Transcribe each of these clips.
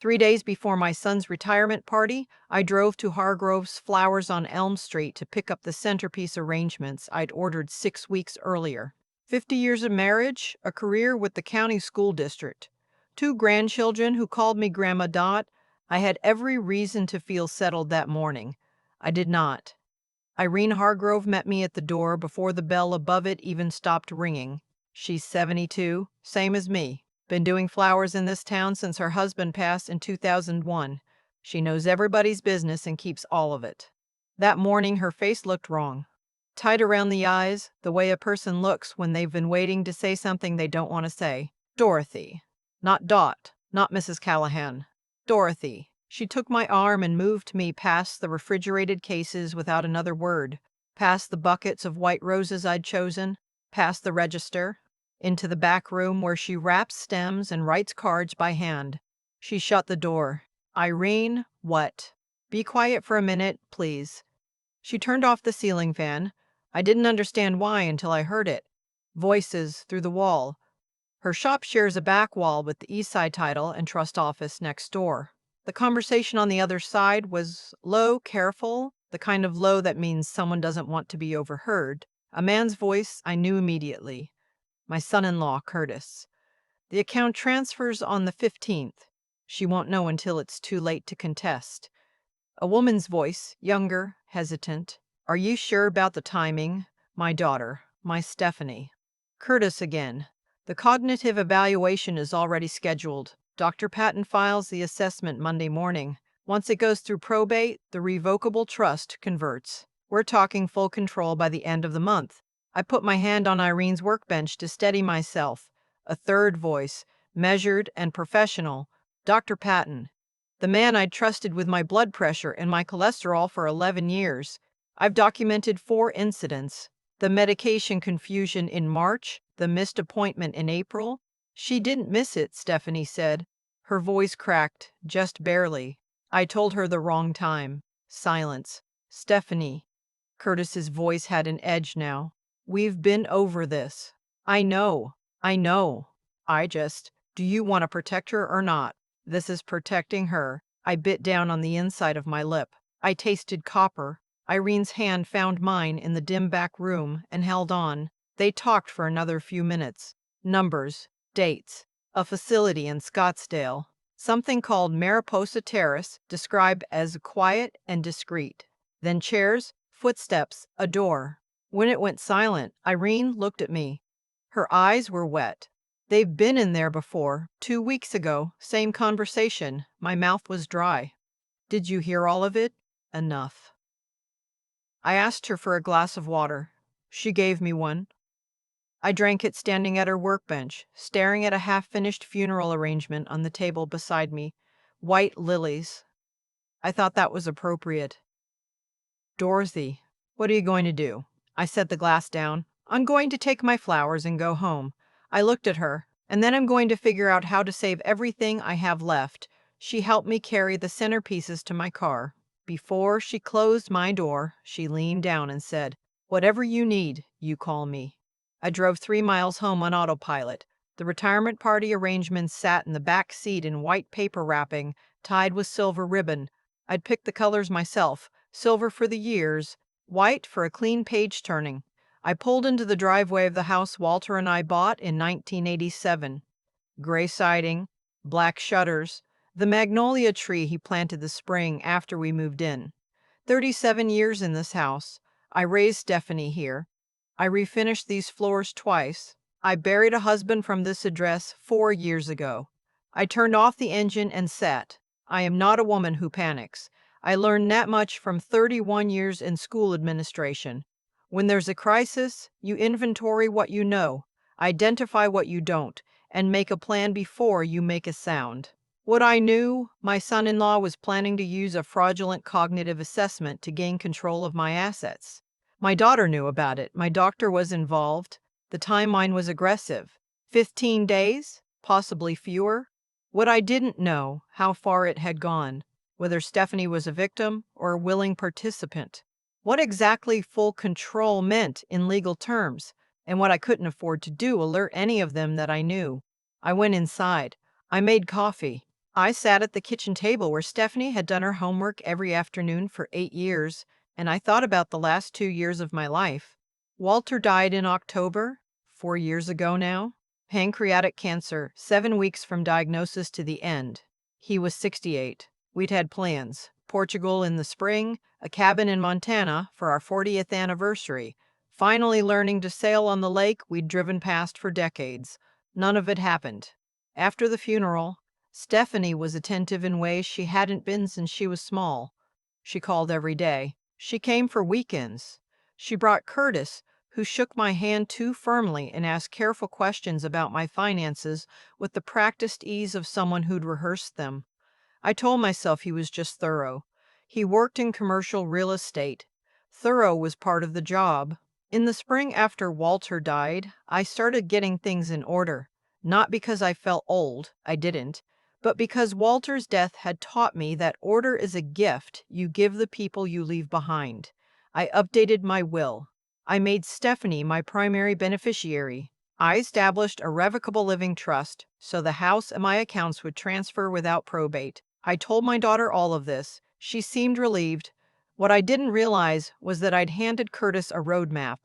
3 days before my son's retirement party, I drove to Hargrove's Flowers on Elm Street to pick up the centerpiece arrangements I'd ordered 6 weeks earlier. 50 years of marriage, a career with the county school district, 2 grandchildren who called me Grandma Dot. I had every reason to feel settled that morning. I did not. Irene Hargrove met me at the door before the bell above it even stopped ringing. She's 72, same as me. Been doing flowers in this town since her husband passed in 2001. She knows everybody's business and keeps all of it. That morning, her face looked wrong. Tight around the eyes, the way a person looks when they've been waiting to say something they don't want to say. Dorothy. Not Dot, not Mrs. Callahan. Dorothy. She took my arm and moved me past the refrigerated cases without another word, past the buckets of white roses I'd chosen, past the register, into the back room where she wraps stems and writes cards by hand. She shut the door. Irene, what? Be quiet for a minute, please. She turned off the ceiling fan. I didn't understand why until I heard it. Voices through the wall. Her shop shares a back wall with the Eastside Title and Trust office next door. The conversation on the other side was low, careful, the kind of low that means someone doesn't want to be overheard. A man's voice I knew immediately. My son-in-law, Curtis. The account transfers on the 15th. She won't know until it's too late to contest. A woman's voice, younger, hesitant. Are you sure about the timing? My daughter, my Stephanie. Curtis again. The cognitive evaluation is already scheduled. Dr. Patton files the assessment Monday morning. Once it goes through probate, the revocable trust converts. We're talking full control by the end of the month. I put my hand on Irene's workbench to steady myself. A third voice, measured and professional. Dr. Patton. The man I'd trusted with my blood pressure and my cholesterol for 11 years. I've documented 4 incidents. The medication confusion in March, the missed appointment in April. She didn't miss it, Stephanie said. Her voice cracked, just barely. I told her the wrong time. Silence. Stephanie. Curtis's voice had an edge now. We've been over this. I know. Do you want to protect her or not? This is protecting her. I bit down on the inside of my lip. I tasted copper. Irene's hand found mine in the dim back room and held on. They talked for another few minutes. Numbers, dates, a facility in Scottsdale, something called Mariposa Terrace, described as quiet and discreet. Then chairs, footsteps, a door. When it went silent, Irene looked at me. Her eyes were wet. They've been in there before. 2 weeks ago, same conversation. My mouth was dry. Did you hear all of it? Enough. I asked her for a glass of water. She gave me one. I drank it standing at her workbench, staring at a half-finished funeral arrangement on the table beside me. White lilies. I thought that was appropriate. Dorothy, what are you going to do? I set the glass down. I'm going to take my flowers and go home. I looked at her, and then I'm going to figure out how to save everything I have left. She helped me carry the centerpieces to my car. Before she closed my door, she leaned down and said, "Whatever you need, you call me." I drove 3 miles home on autopilot. The retirement party arrangements sat in the back seat in white paper wrapping, tied with silver ribbon. I'd picked the colors myself, silver for the years, white for a clean page turning. I pulled into the driveway of the house Walter and I bought in 1987. Gray siding, black shutters, the magnolia tree he planted the spring after we moved in. 37 years in this house. I raised Stephanie here. I refinished these floors twice. I buried a husband from this address 4 years ago. I turned off the engine and sat. I am not a woman who panics. I learned that much from 31 years in school administration. When there's a crisis, you inventory what you know, identify what you don't, and make a plan before you make a sound. What I knew, my son-in-law was planning to use a fraudulent cognitive assessment to gain control of my assets. My daughter knew about it. My doctor was involved. The timeline was aggressive. 15 days? Possibly fewer? What I didn't know, how far it had gone, whether Stephanie was a victim or a willing participant. What exactly full control meant in legal terms, and what I couldn't afford to do alert any of them that I knew. I went inside. I made coffee. I sat at the kitchen table where Stephanie had done her homework every afternoon for 8 years, and I thought about the last 2 years of my life. Walter died in October, 4 years ago now. Pancreatic cancer, 7 weeks from diagnosis to the end. He was 68. We'd had plans: Portugal in the spring, a cabin in Montana for our 40th anniversary, finally learning to sail on the lake we'd driven past for decades. None of it happened. After the funeral, Stephanie was attentive in ways she hadn't been since she was small. She called every day. She came for weekends. She brought Curtis, who shook my hand too firmly and asked careful questions about my finances with the practiced ease of someone who'd rehearsed them. I told myself he was just thorough. He worked in commercial real estate. Thorough was part of the job. In the spring after Walter died, I started getting things in order. Not because I felt old, I didn't, but because Walter's death had taught me that order is a gift you give the people you leave behind. I updated my will. I made Stephanie my primary beneficiary. I established a revocable living trust so the house and my accounts would transfer without probate. I told my daughter all of this. She seemed relieved. What I didn't realize was that I'd handed Curtis a roadmap.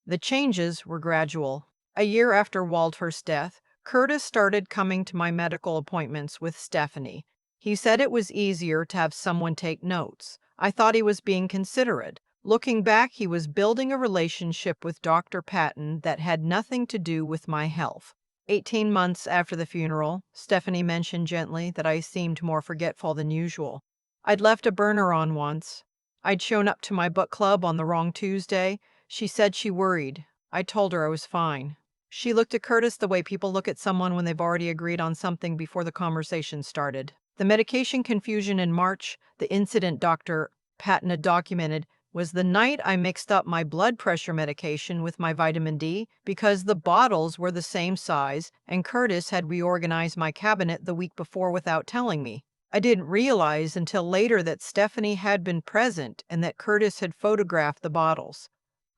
The changes were gradual. A year after Walter's death, Curtis started coming to my medical appointments with Stephanie. He said it was easier to have someone take notes. I thought he was being considerate. Looking back, he was building a relationship with Dr. Patton that had nothing to do with my health. 18 months after the funeral, Stephanie mentioned gently that I seemed more forgetful than usual. I'd left a burner on once. I'd shown up to my book club on the wrong Tuesday. She said she worried. I told her I was fine. She looked at Curtis the way people look at someone when they've already agreed on something before the conversation started. The medication confusion in March, the incident Dr. Patton had documented, was the night I mixed up my blood pressure medication with my vitamin D because the bottles were the same size and Curtis had reorganized my cabinet the week before without telling me. I didn't realize until later that Stephanie had been present and that Curtis had photographed the bottles.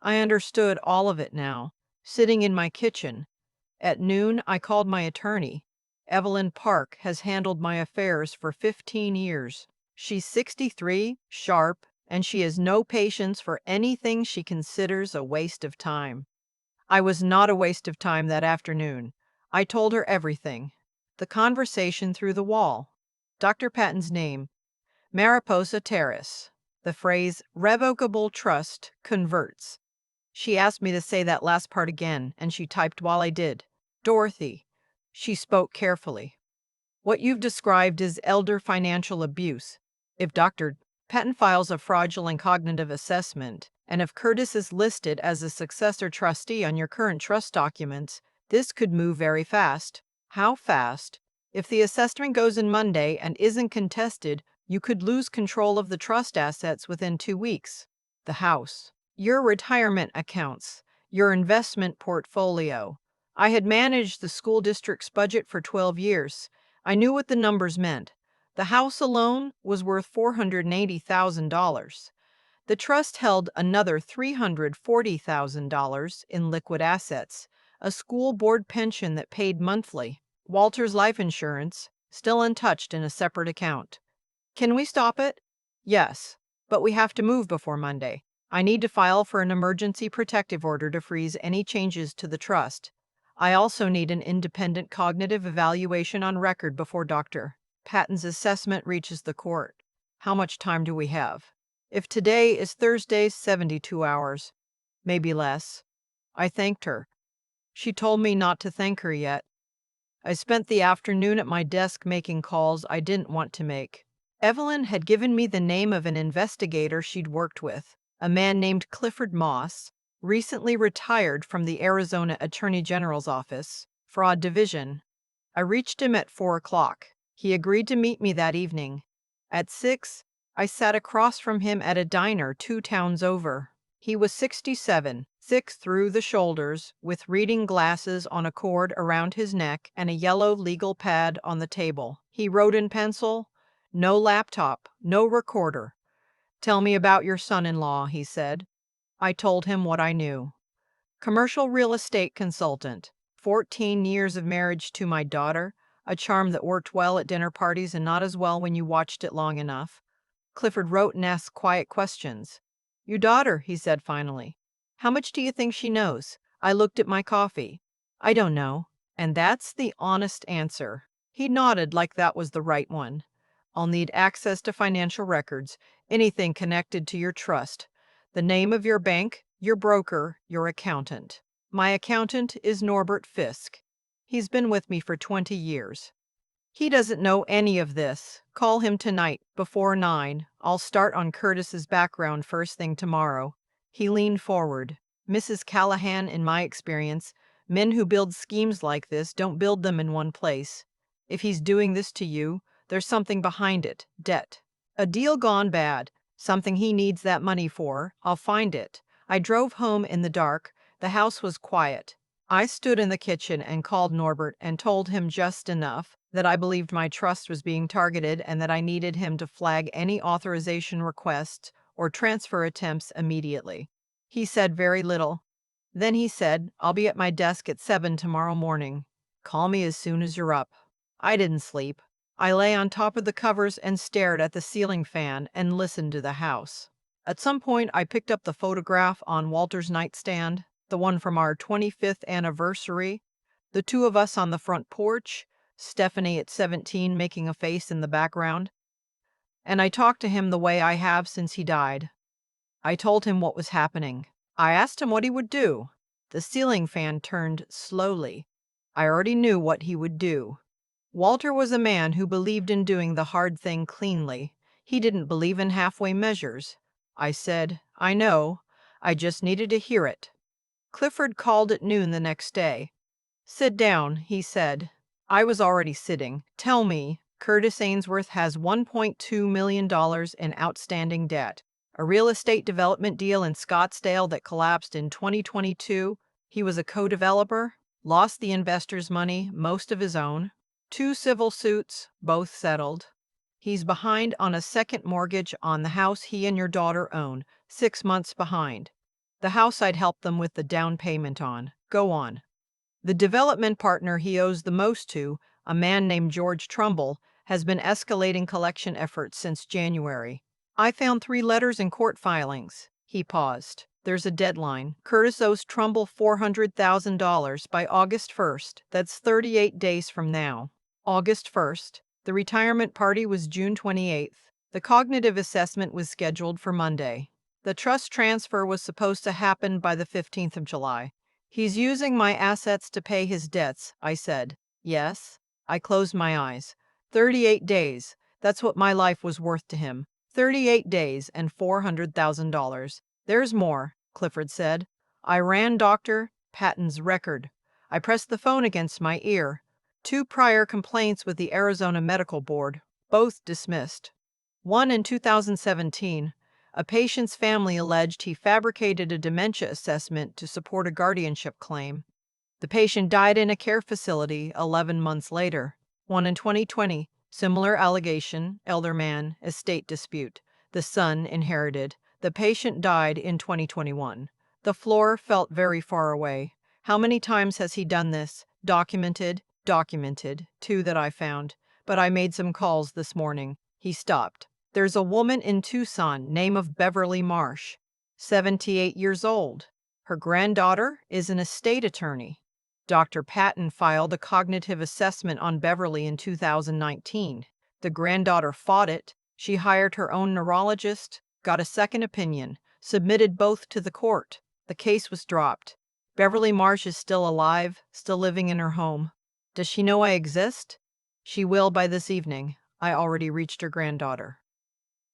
I understood all of it now, sitting in my kitchen. At noon, I called my attorney. Evelyn Park has handled my affairs for 15 years. She's 63, sharp, and she has no patience for anything she considers a waste of time. I was not a waste of time that afternoon. I told her everything. The conversation through the wall. Dr. Patton's name, Mariposa Terrace. The phrase revocable trust converts. She asked me to say that last part again, and she typed while I did. Dorothy. She spoke carefully. What you've described is elder financial abuse. If Dr. Patton files a fraudulent cognitive assessment, and if Curtis is listed as a successor trustee on your current trust documents, this could move very fast. How fast? If the assessment goes in Monday and isn't contested, you could lose control of the trust assets within 2 weeks. The house, your retirement accounts, your investment portfolio. I had managed the school district's budget for 12 years. I knew what the numbers meant. The house alone was worth $480,000. The trust held another $340,000 in liquid assets, a school board pension that paid monthly, Walter's life insurance, still untouched in a separate account. Can we stop it? Yes, but we have to move before Monday. I need to file for an emergency protective order to freeze any changes to the trust. I also need an independent cognitive evaluation on record before Dr. Patton's assessment reaches the court. How much time do we have? If today is Thursday, 72 hours. Maybe less. I thanked her. She told me not to thank her yet. I spent the afternoon at my desk making calls I didn't want to make. Evelyn had given me the name of an investigator she'd worked with, a man named Clifford Moss, recently retired from the Arizona Attorney General's office, Fraud Division. I reached him at 4 o'clock. He agreed to meet me that evening. At 6, I sat across from him at a diner 2 towns over. He was 67, thick through the shoulders, with reading glasses on a cord around his neck and a yellow legal pad on the table. He wrote in pencil. No laptop, no recorder. Tell me about your son-in-law, he said. I told him what I knew. Commercial real estate consultant, 14 years of marriage to my daughter, a charm that worked well at dinner parties and not as well when you watched it long enough. Clifford wrote and asked quiet questions. Your daughter, he said finally. How much do you think she knows? I looked at my coffee. I don't know. And that's the honest answer. He nodded like that was the right one. I'll need access to financial records, anything connected to your trust, the name of your bank, your broker, your accountant. My accountant is Norbert Fisk. He's been with me for 20 years. He doesn't know any of this. Call him tonight, before 9. I'll start on Curtis's background first thing tomorrow. He leaned forward. Mrs. Callahan, in my experience, men who build schemes like this don't build them in one place. If he's doing this to you, there's something behind it. Debt. A deal gone bad. Something he needs that money for. I'll find it. I drove home in the dark. The house was quiet. I stood in the kitchen and called Norbert and told him just enough that I believed my trust was being targeted and that I needed him to flag any authorization requests or transfer attempts immediately. He said very little. Then he said, I'll be at my desk at 7 tomorrow morning. Call me as soon as you're up. I didn't sleep. I lay on top of the covers and stared at the ceiling fan and listened to the house. At some point, I picked up the photograph on Walter's nightstand, the one from our 25th anniversary, the two of us on the front porch, Stephanie at 17 making a face in the background. And I talked to him the way I have since he died. I told him what was happening. I asked him what he would do. The ceiling fan turned slowly. I already knew what he would do. Walter was a man who believed in doing the hard thing cleanly. He didn't believe in halfway measures. I said, I know. I just needed to hear it. Clifford called at noon the next day. Sit down, he said. I was already sitting. Tell me, Curtis Ainsworth has $1.2 million in outstanding debt. A real estate development deal in Scottsdale that collapsed in 2022. He was a co-developer, lost the investors' money, most of his own. 2 civil suits, both settled. He's behind on a second mortgage on the house he and your daughter own, 6 months behind. The house I'd helped them with the down payment on. Go on. The development partner he owes the most to, a man named George Trumbull, has been escalating collection efforts since January. I found 3 letters in court filings. He paused. There's a deadline. Curtis owes Trumbull $400,000 by August 1st. That's 38 days from now. August 1st. The retirement party was June 28th. The cognitive assessment was scheduled for Monday. The trust transfer was supposed to happen by the 15th of July. He's using my assets to pay his debts, I said. Yes. I closed my eyes. 38 days. That's what my life was worth to him. 38 days and $400,000. There's more, Clifford said. I ran Dr. Patton's record. I pressed the phone against my ear. 2 prior complaints with the Arizona Medical Board, both dismissed. One in 2017. A patient's family alleged he fabricated a dementia assessment to support a guardianship claim. The patient died in a care facility 11 months later. One in 2020. Similar allegation, elder man, estate dispute. The son inherited. The patient died in 2021. The floor felt very far away. How many times has he done this? Documented. 2 that I found. But I made some calls this morning. He stopped. There's a woman in Tucson, name of Beverly Marsh, 78 years old. Her granddaughter is an estate attorney. Dr. Patton filed a cognitive assessment on Beverly in 2019. The granddaughter fought it. She hired her own neurologist, got a second opinion, submitted both to the court. The case was dropped. Beverly Marsh is still alive, still living in her home. Does she know I exist? She will by this evening. I already reached her granddaughter.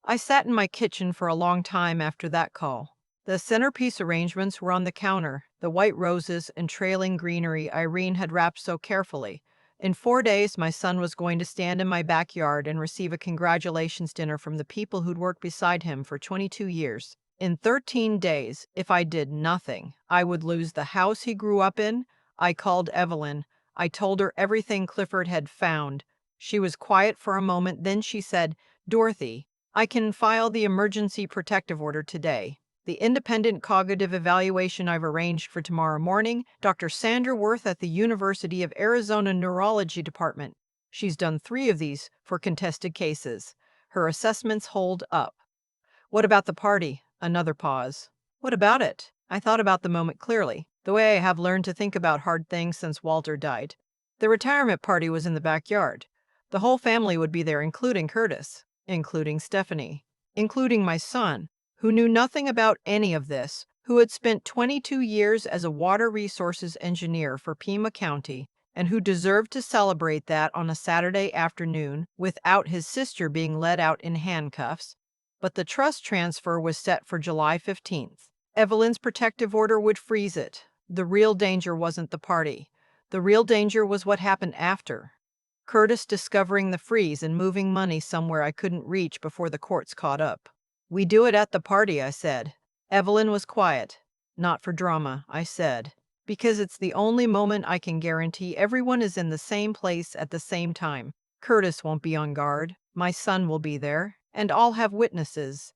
I sat in my kitchen for a long time after that call. The centerpiece arrangements were on the counter, the white roses and trailing greenery Irene had wrapped so carefully. In 4 days, my son was going to stand in my backyard and receive a congratulations dinner from the people who'd worked beside him for 22 years. In 13 days, if I did nothing, I would lose the house he grew up in. I called Evelyn. I told her everything Clifford had found. She was quiet for a moment, then she said, Dorothy, I can file the emergency protective order today. The independent cognitive evaluation I've arranged for tomorrow morning, Dr. Sandra Worth at the University of Arizona Neurology Department. She's done 3 of these for contested cases. Her assessments hold up. What about the party? Another pause. What about it? I thought about the moment clearly, the way I have learned to think about hard things since Walter died. The retirement party was in the backyard. The whole family would be there, including Curtis, including Stephanie, including my son, who knew nothing about any of this, who had spent 22 years as a water resources engineer for Pima County, and who deserved to celebrate that on a Saturday afternoon without his sister being led out in handcuffs. But the trust transfer was set for July 15th. Evelyn's protective order would freeze it. The real danger wasn't the party. The real danger was what happened after. Curtis discovering the freeze and moving money somewhere I couldn't reach before the courts caught up. "We do it at the party," I said. Evelyn was quiet. "Not for drama," I said, "because it's the only moment I can guarantee everyone is in the same place at the same time. Curtis won't be on guard. My son will be there, and I'll have witnesses.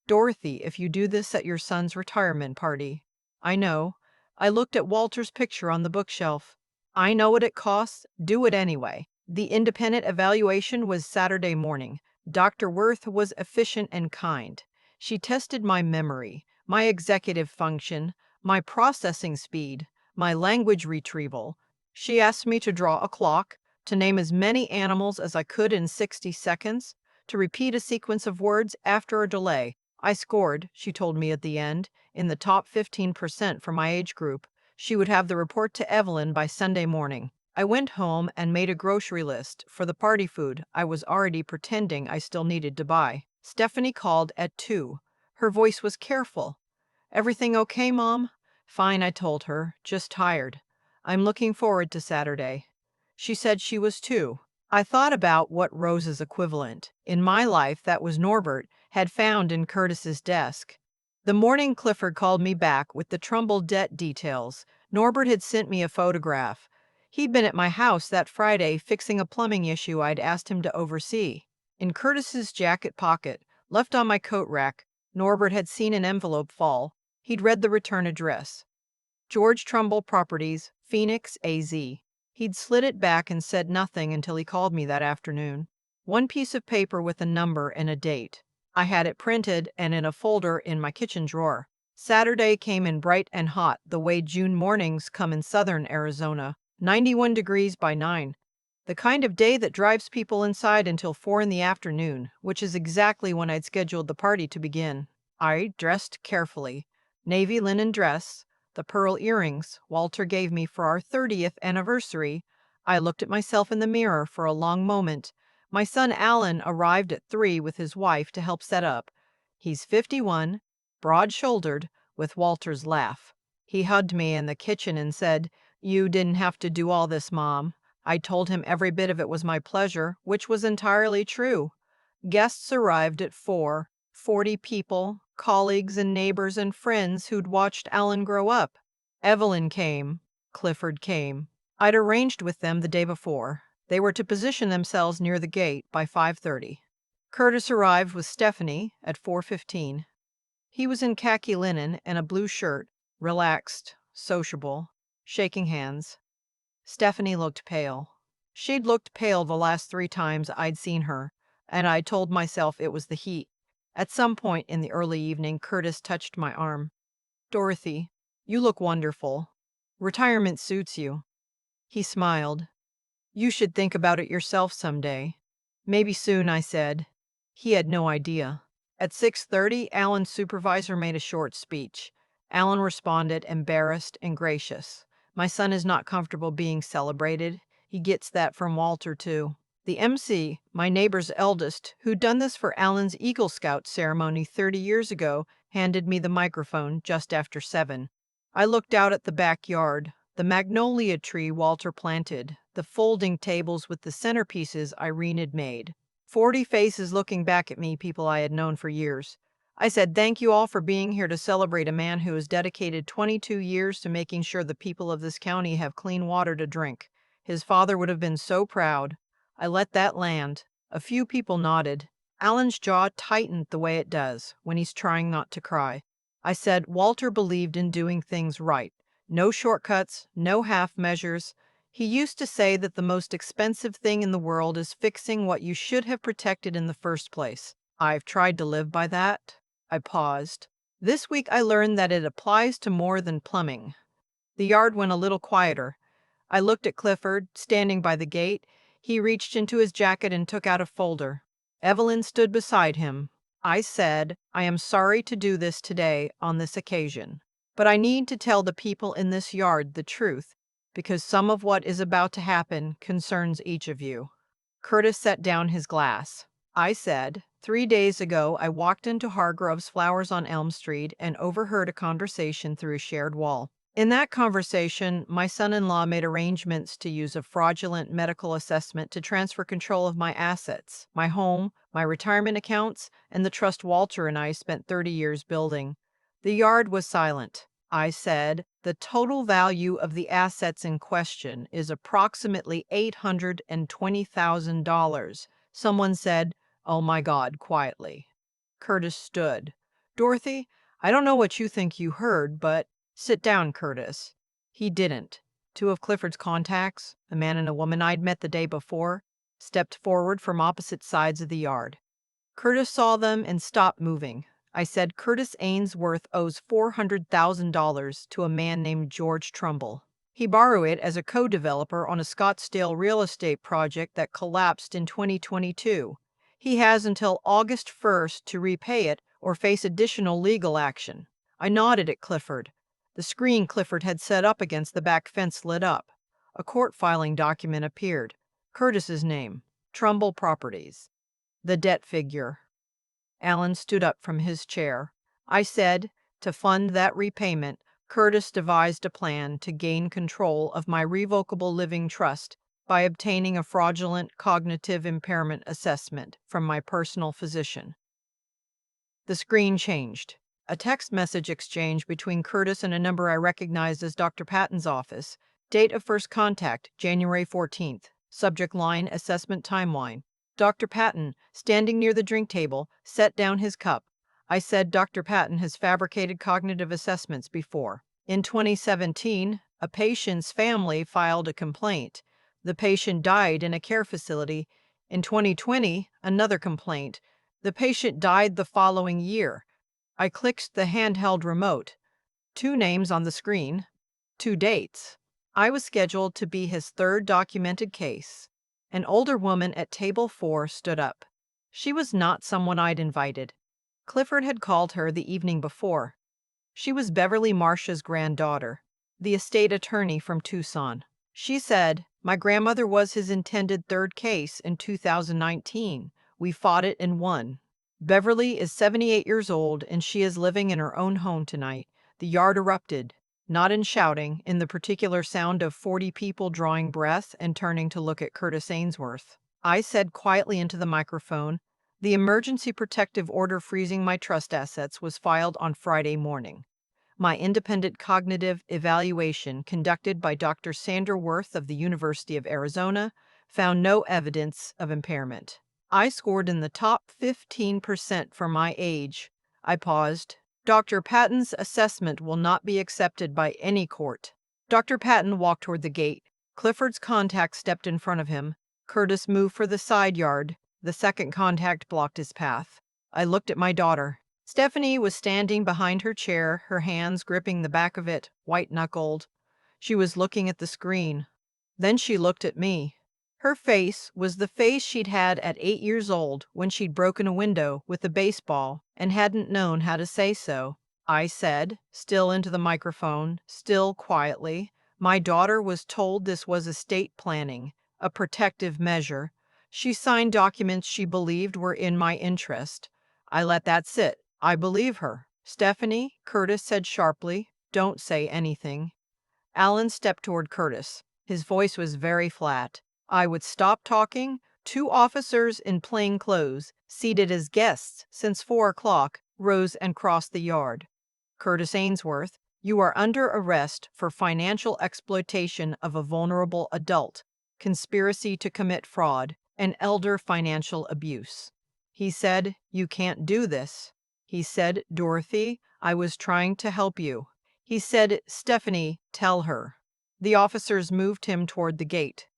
Dorothy, if you do this at your son's retirement party." "I know." I looked at Walter's picture on the bookshelf. "I know what it costs. Do it anyway." The independent evaluation was Saturday morning. Dr. Worth was efficient and kind. She tested my memory, my executive function, my processing speed, my language retrieval. She asked me to draw a clock, to name as many animals as I could in 60 seconds, to repeat a sequence of words after a delay. I scored, she told me at the end, in the top 15% for my age group. She would have the report to Evelyn by Sunday morning. I went home and made a grocery list for the party food I was already pretending I still needed to buy. Stephanie called at 2. Her voice was careful. "Everything okay, Mom?" "Fine," I told her, "just tired. I'm looking forward to Saturday." She said she was too. I thought about what Rose's equivalent, in my life that was Norbert, had found in Curtis's desk. The morning Clifford called me back with the Trumbull debt details, Norbert had sent me a photograph. He'd been at my house that Friday fixing a plumbing issue I'd asked him to oversee. In Curtis's jacket pocket, left on my coat rack, Norbert had seen an envelope fall. He'd read the return address. George Trumbull Properties, Phoenix, AZ. He'd slid it back and said nothing until he called me that afternoon. One piece of paper with a number and a date. I had it printed and in a folder in my kitchen drawer. Saturday came in bright and hot, the way June mornings come in southern Arizona. 91 degrees by 9. The kind of day that drives people inside until 4 in the afternoon, which is exactly when I'd scheduled the party to begin. I dressed carefully. Navy linen dress, the pearl earrings Walter gave me for our 30th anniversary. I looked at myself in the mirror for a long moment. My son Alan arrived at 3 with his wife to help set up. He's 51, broad-shouldered, with Walter's laugh. He hugged me in the kitchen and said, "You didn't have to do all this, Mom." I told him every bit of it was my pleasure, which was entirely true. Guests arrived at 4, 40 people, colleagues and neighbors and friends who'd watched Alan grow up. Evelyn came. Clifford came. I'd arranged with them the day before. They were to position themselves near the gate by 5:30. Curtis arrived with Stephanie at 4:15. He was in khaki linen and a blue shirt, relaxed, sociable, shaking hands. Stephanie looked pale. She'd looked pale the last 3 times I'd seen her, and I told myself it was the heat. At some point in the early evening, Curtis touched my arm. "Dorothy, you look wonderful. Retirement suits you." He smiled. "You should think about it yourself someday." "Maybe soon," I said. He had no idea. At 6:30, Alan's supervisor made a short speech. Alan responded, embarrassed and gracious. "My son is not comfortable being celebrated. He gets that from Walter, too." The MC, my neighbor's eldest, who'd done this for Alan's Eagle Scout ceremony 30 years ago, handed me the microphone just after 7. I looked out at the backyard, the magnolia tree Walter planted, the folding tables with the centerpieces Irene had made. 40 faces looking back at me, people I had known for years. I said, "Thank you all for being here to celebrate a man who has dedicated 22 years to making sure the people of this county have clean water to drink. His father would have been so proud." I let that land. A few people nodded. Alan's jaw tightened the way it does when he's trying not to cry. I said Walter believed in doing things right. No shortcuts, no half measures. He used to say that the most expensive thing in the world is fixing what you should have protected in the first place. I've tried to live by that. I paused. This week I learned that it applies to more than plumbing. The yard went a little quieter. I looked at Clifford, standing by the gate. He reached into his jacket and took out a folder. Evelyn stood beside him. I said, I am sorry to do this today on this occasion, but I need to tell the people in this yard the truth, because some of what is about to happen concerns each of you. Curtis set down his glass. I said, 3 days ago I walked into Hargrove's Flowers on Elm Street and overheard a conversation through a shared wall. In that conversation, my son-in-law made arrangements to use a fraudulent medical assessment to transfer control of my assets, my home, my retirement accounts, and the trust Walter and I spent 30 years building. The yard was silent. I said, the total value of the assets in question is approximately $820,000. Someone said, "Oh my God," quietly. Curtis stood. Dorothy, I don't know what you think you heard, but sit down, Curtis. He didn't. Two of Clifford's contacts, a man and a woman I'd met the day before, stepped forward from opposite sides of the yard. Curtis saw them and stopped moving. I said Curtis Ainsworth owes $400,000 to a man named George Trumbull. He borrowed it as a co-developer on a Scottsdale real estate project that collapsed in 2022. He has until August 1st to repay it or face additional legal action. I nodded at Clifford. The screen Clifford had set up against the back fence lit up. A court filing document appeared. Curtis's name. Trumbull Properties. The debt figure. Alan stood up from his chair. I said, to fund that repayment, Curtis devised a plan to gain control of my revocable living trust by obtaining a fraudulent cognitive impairment assessment from my personal physician. The screen changed. A text message exchange between Curtis and a number I recognized as Dr. Patton's office. Date of first contact, January 14th. Subject line, assessment timeline. Dr. Patton, standing near the drink table, set down his cup. I said Dr. Patton has fabricated cognitive assessments before. In 2017, a patient's family filed a complaint. The patient died in a care facility. In 2020, another complaint. The patient died the following year. I clicked the handheld remote. 2 names on the screen, 2 dates. I was scheduled to be his third documented case. An older woman at table 4 stood up. She was not someone I'd invited. Clifford had called her the evening before. She was Beverly Marsh's granddaughter, the estate attorney from Tucson. She said, my grandmother was his intended third case in 2019. We fought it and won. Beverly is 78 years old and she is living in her own home tonight. The yard erupted, not in shouting, in the particular sound of 40 people drawing breath and turning to look at Curtis Ainsworth. I said quietly into the microphone, the emergency protective order freezing my trust assets was filed on Friday morning. My independent cognitive evaluation conducted by Dr. Sandra Worth of the University of Arizona found no evidence of impairment. I scored in the top 15% for my age. I paused. Dr. Patton's assessment will not be accepted by any court. Dr. Patton walked toward the gate. Clifford's contact stepped in front of him. Curtis moved for the side yard. The second contact blocked his path. I looked at my daughter. Stephanie was standing behind her chair, her hands gripping the back of it, white-knuckled. She was looking at the screen. Then she looked at me. Her face was the face she'd had at 8 years old when she'd broken a window with a baseball and hadn't known how to say so. I said, still into the microphone, still quietly, my daughter was told this was estate planning, a protective measure. She signed documents she believed were in my interest. I let that sit. I believe her. Stephanie, Curtis said sharply, don't say anything. Alan stepped toward Curtis. His voice was very flat. I would stop talking. 2 officers in plain clothes, seated as guests since 4 o'clock, rose and crossed the yard. Curtis Ainsworth, you are under arrest for financial exploitation of a vulnerable adult, conspiracy to commit fraud, and elder financial abuse. He said, you can't do this. He said, Dorothy, I was trying to help you. He said, Stephanie, tell her. The officers moved him toward the gate.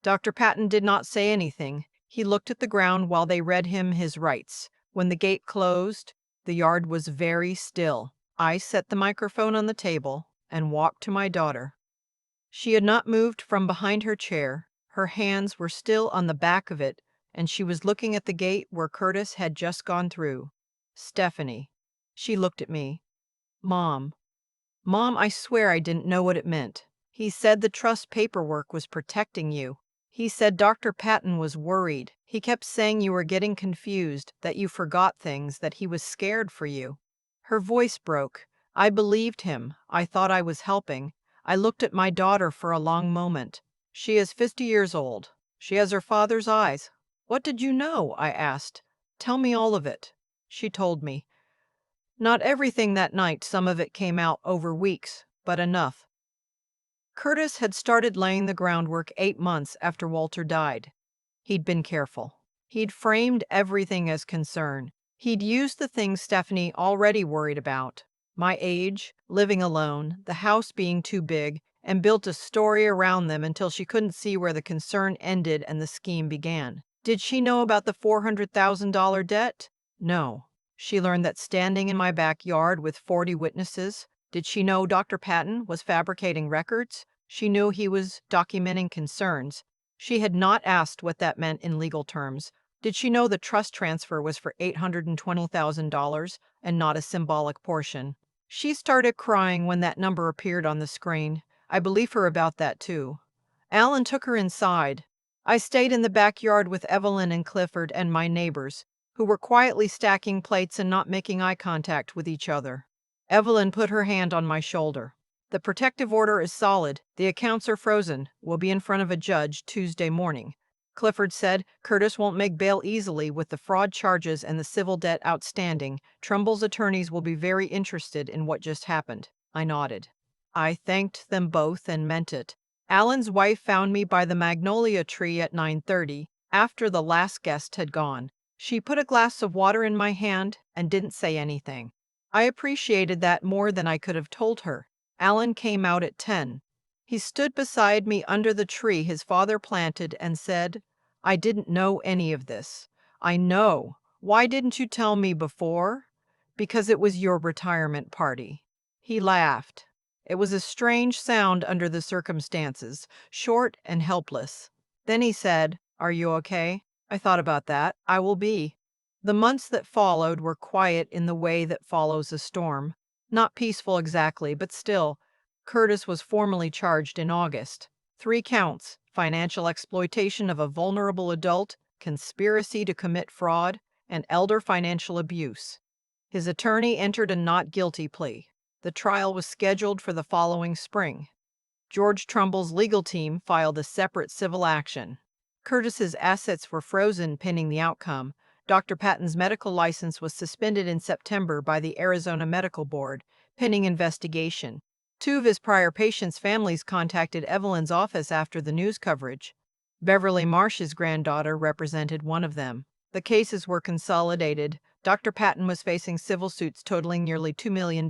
Dr. Patton did not say anything. He looked at the ground while they read him his rights. When the gate closed, the yard was very still. I set the microphone on the table and walked to my daughter. She had not moved from behind her chair. Her hands were still on the back of it, and she was looking at the gate where Curtis had just gone through. Stephanie. She looked at me. Mom. Mom, I swear I didn't know what it meant. He said the trust paperwork was protecting you. He said Dr. Patton was worried. He kept saying you were getting confused, that you forgot things, that he was scared for you. Her voice broke. I believed him. I thought I was helping. I looked at my daughter for a long moment. She is 50 years old. She has her father's eyes. What did you know? I asked. Tell me all of it. She told me. Not everything that night, some of it came out over weeks, but enough. Curtis had started laying the groundwork 8 months after Walter died. He'd been careful. He'd framed everything as concern. He'd used the things Stephanie already worried about. My age, living alone, the house being too big, and built a story around them until she couldn't see where the concern ended and the scheme began. Did she know about the $400,000 debt? No. She learned that standing in my backyard with 40 witnesses. Did she know Dr. Patton was fabricating records? She knew he was documenting concerns. She had not asked what that meant in legal terms. Did she know the trust transfer was for $820,000 and not a symbolic portion? She started crying when that number appeared on the screen. I believe her about that too. Alan took her inside. I stayed in the backyard with Evelyn and Clifford and my neighbors, who were quietly stacking plates and not making eye contact with each other. Evelyn put her hand on my shoulder. The protective order is solid. The accounts are frozen. We'll be in front of a judge Tuesday morning. Clifford said Curtis won't make bail easily with the fraud charges and the civil debt outstanding. Trumbull's attorneys will be very interested in what just happened. I nodded. I thanked them both and meant it. Alan's wife found me by the magnolia tree at 9:30, after the last guest had gone. She put a glass of water in my hand and didn't say anything. I appreciated that more than I could have told her. Alan came out at 10. He stood beside me under the tree his father planted and said, I didn't know any of this. I know. Why didn't you tell me before? Because it was your retirement party. He laughed. It was a strange sound under the circumstances, short and helpless. Then he said, Are you okay? I thought about that. I will be. The months that followed were quiet in the way that follows a storm. Not peaceful exactly, but still. Curtis was formally charged in August. 3 counts: financial exploitation of a vulnerable adult, conspiracy to commit fraud, and elder financial abuse. His attorney entered a not guilty plea. The trial was scheduled for the following spring. George Trumbull's legal team filed a separate civil action. Curtis's assets were frozen pending the outcome. Dr. Patton's medical license was suspended in September by the Arizona Medical Board, pending investigation. 2 of his prior patients' families contacted Evelyn's office after the news coverage. Beverly Marsh's granddaughter represented one of them. The cases were consolidated. Dr. Patton was facing civil suits totaling nearly $2 million.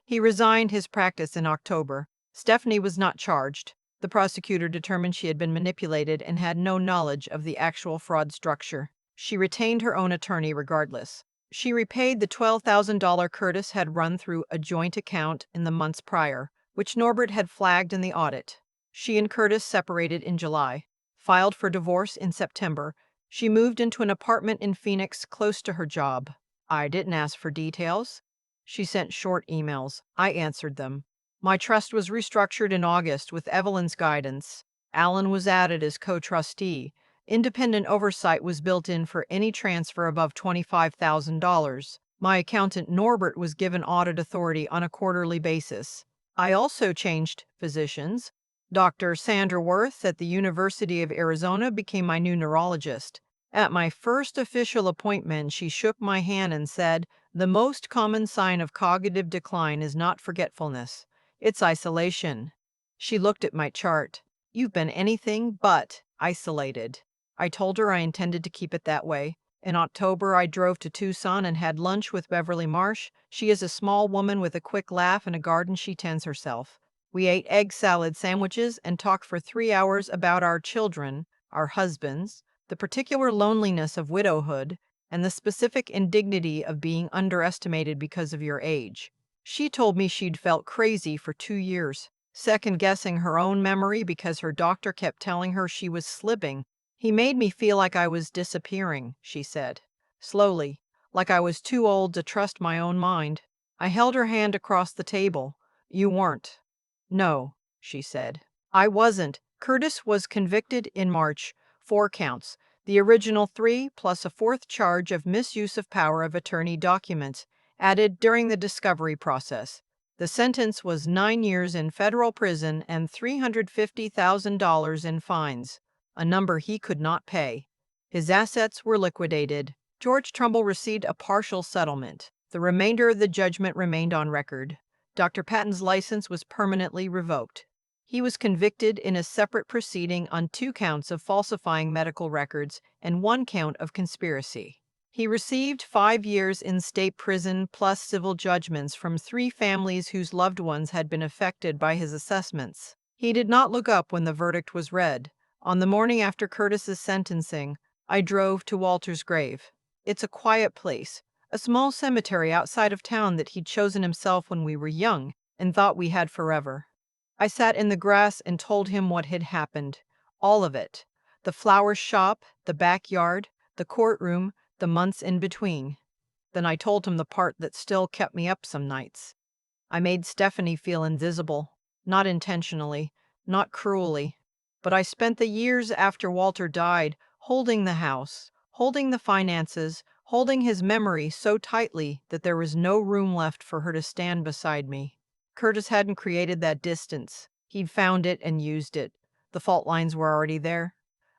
He resigned his practice in October. Stephanie was not charged. The prosecutor determined she had been manipulated and had no knowledge of the actual fraud structure. She retained her own attorney regardless. She repaid the $12,000 Curtis had run through a joint account in the months prior, which Norbert had flagged in the audit. She and Curtis separated in July, filed for divorce in September. She moved into an apartment in Phoenix close to her job. I didn't ask for details. She sent short emails. I answered them. My trust was restructured in August with Evelyn's guidance. Alan was added as co-trustee. Independent oversight was built in for any transfer above $25,000. My accountant Norbert was given audit authority on a quarterly basis. I also changed physicians. Dr. Sandra Worth at the University of Arizona became my new neurologist. At my first official appointment, she shook my hand and said, The most common sign of cognitive decline is not forgetfulness. It's isolation. She looked at my chart. You've been anything but isolated. I told her I intended to keep it that way. In October, I drove to Tucson and had lunch with Beverly Marsh. She is a small woman with a quick laugh and a garden she tends herself. We ate egg salad sandwiches and talked for 3 hours about our children, our husbands, the particular loneliness of widowhood, and the specific indignity of being underestimated because of your age. She told me she'd felt crazy for 2 years, second-guessing her own memory because her doctor kept telling her she was slipping. He made me feel like I was disappearing, she said. Slowly, like I was too old to trust my own mind. I held her hand across the table. You weren't. No, she said. I wasn't. Curtis was convicted in March, 4 counts, the original 3 plus a fourth charge of misuse of power of attorney documents, added during the discovery process. The sentence was 9 years in federal prison and $350,000 in fines, a number he could not pay. His assets were liquidated. George Trumbull received a partial settlement. The remainder of the judgment remained on record. Dr. Patton's license was permanently revoked. He was convicted in a separate proceeding on 2 counts of falsifying medical records and 1 count of conspiracy. He received 5 years in state prison plus civil judgments from 3 families whose loved ones had been affected by his assessments. He did not look up when the verdict was read. On the morning after Curtis's sentencing, I drove to Walter's grave. It's a quiet place, a small cemetery outside of town that he'd chosen himself when we were young and thought we had forever. I sat in the grass and told him what had happened. All of it. The flower shop, the backyard, the courtroom, the months in between. Then I told him the part that still kept me up some nights. I made Stephanie feel invisible. Not intentionally, not cruelly. But I spent the years after Walter died holding the house, holding the finances, holding his memory so tightly that there was no room left for her to stand beside me. Curtis hadn't created that distance. He'd found it and used it. The fault lines were already there.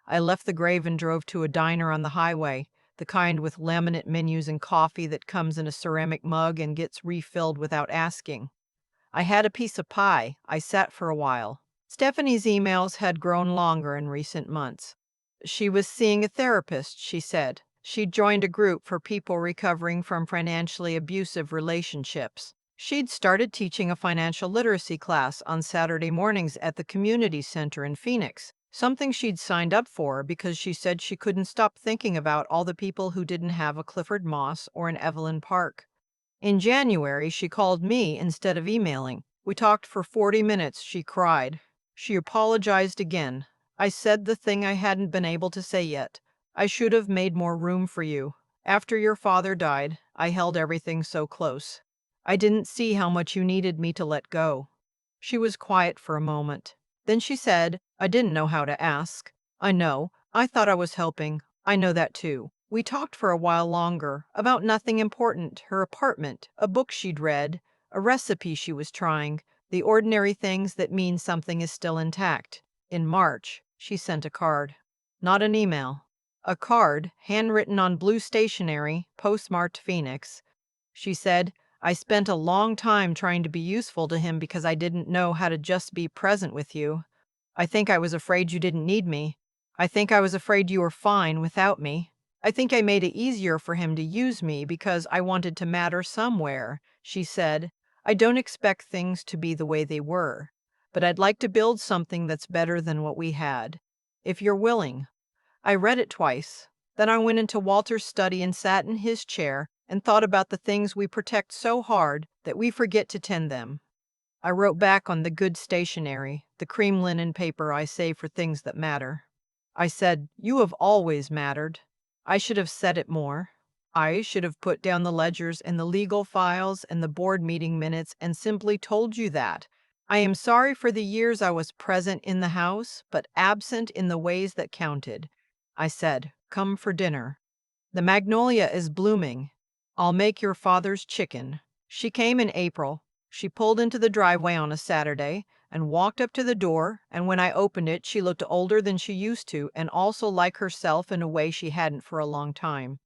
I left the grave and drove to a diner on the highway, the kind with laminate menus and coffee that comes in a ceramic mug and gets refilled without asking. I had a piece of pie. I sat for a while. Stephanie's emails had grown longer in recent months. She was seeing a therapist, she said. She'd joined a group for people recovering from financially abusive relationships. She'd started teaching a financial literacy class on Saturday mornings at the community center in Phoenix, something she'd signed up for because she said she couldn't stop thinking about all the people who didn't have a Clifford Moss or an Evelyn Park. In January, she called me instead of emailing. We talked for 40 minutes. She cried. She apologized again. I said the thing I hadn't been able to say yet. I should have made more room for you. After your father died, I held everything so close. I didn't see how much you needed me to let go. She was quiet for a moment. Then she said, I didn't know how to ask. I know. I thought I was helping. I know that too. We talked for a while longer, about nothing important, her apartment, a book she'd read, a recipe she was trying, the ordinary things that mean something is still intact. In March, she sent a card. Not an email. A card, handwritten on blue stationery, postmarked Phoenix. She said, I spent a long time trying to be useful to him because I didn't know how to just be present with you. I think I was afraid you didn't need me. I think I was afraid you were fine without me. I think I made it easier for him to use me because I wanted to matter somewhere, she said. I don't expect things to be the way they were, but I'd like to build something that's better than what we had. If you're willing. I read it twice. Then I went into Walter's study and sat in his chair and thought about the things we protect so hard that we forget to tend them. I wrote back on the good stationery, the cream linen paper I save for things that matter. I said, you have always mattered. I should have said it more. I should have put down the ledgers and the legal files and the board meeting minutes and simply told you that. I am sorry for the years I was present in the house, but absent in the ways that counted. I said, come for dinner. The magnolia is blooming. I'll make your father's chicken. She came in April. She pulled into the driveway on a Saturday and walked up to the door, and when I opened it, she looked older than she used to and also like herself in a way she hadn't for a long time.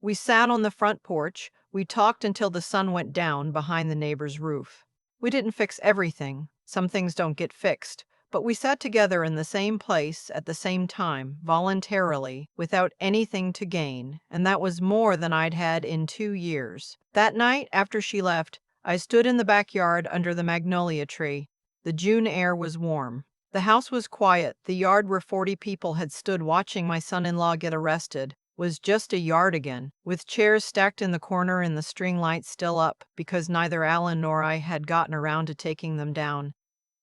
We sat on the front porch. We talked until the sun went down behind the neighbor's roof. We didn't fix everything. Some things don't get fixed. But we sat together in the same place at the same time, voluntarily, without anything to gain, and that was more than I'd had in 2 years. That night, after she left, I stood in the backyard under the magnolia tree. The June air was warm. The house was quiet. The yard where 40 people had stood watching my son-in-law get arrested was just a yard again, with chairs stacked in the corner and the string lights still up because neither Alan nor I had gotten around to taking them down.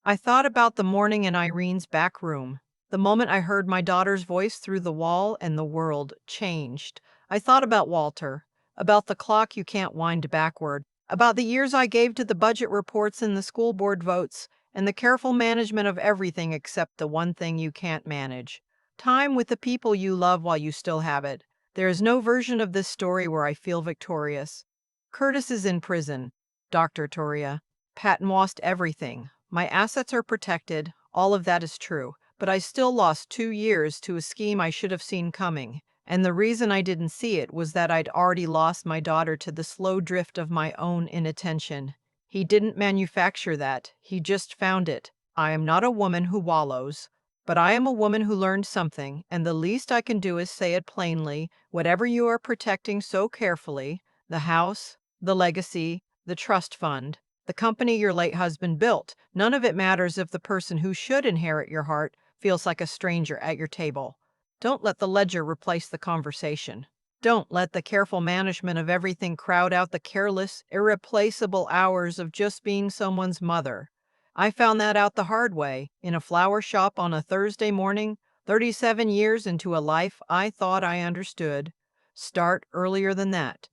I thought about the morning in Irene's back room. The moment I heard my daughter's voice through the wall and the world changed. I thought about Walter, about the clock you can't wind backward, about the years I gave to the budget reports and the school board votes, and the careful management of everything except the one thing you can't manage. Time with the people you love while you still have it. There is no version of this story where I feel victorious. Curtis is in prison. Dr. Toria. Patton lost everything. My assets are protected. All of that is true. But I still lost 2 years to a scheme I should have seen coming. And the reason I didn't see it was that I'd already lost my daughter to the slow drift of my own inattention. He didn't manufacture that. He just found it. I am not a woman who wallows. But I am a woman who learned something, and the least I can do is say it plainly. Whatever you are protecting so carefully, the house, the legacy, the trust fund, the company your late husband built, none of it matters if the person who should inherit your heart feels like a stranger at your table. Don't let the ledger replace the conversation. Don't let the careful management of everything crowd out the careless, irreplaceable hours of just being someone's mother. I found that out the hard way, in a flower shop on a Thursday morning, 37 years into a life I thought I understood. Start earlier than that.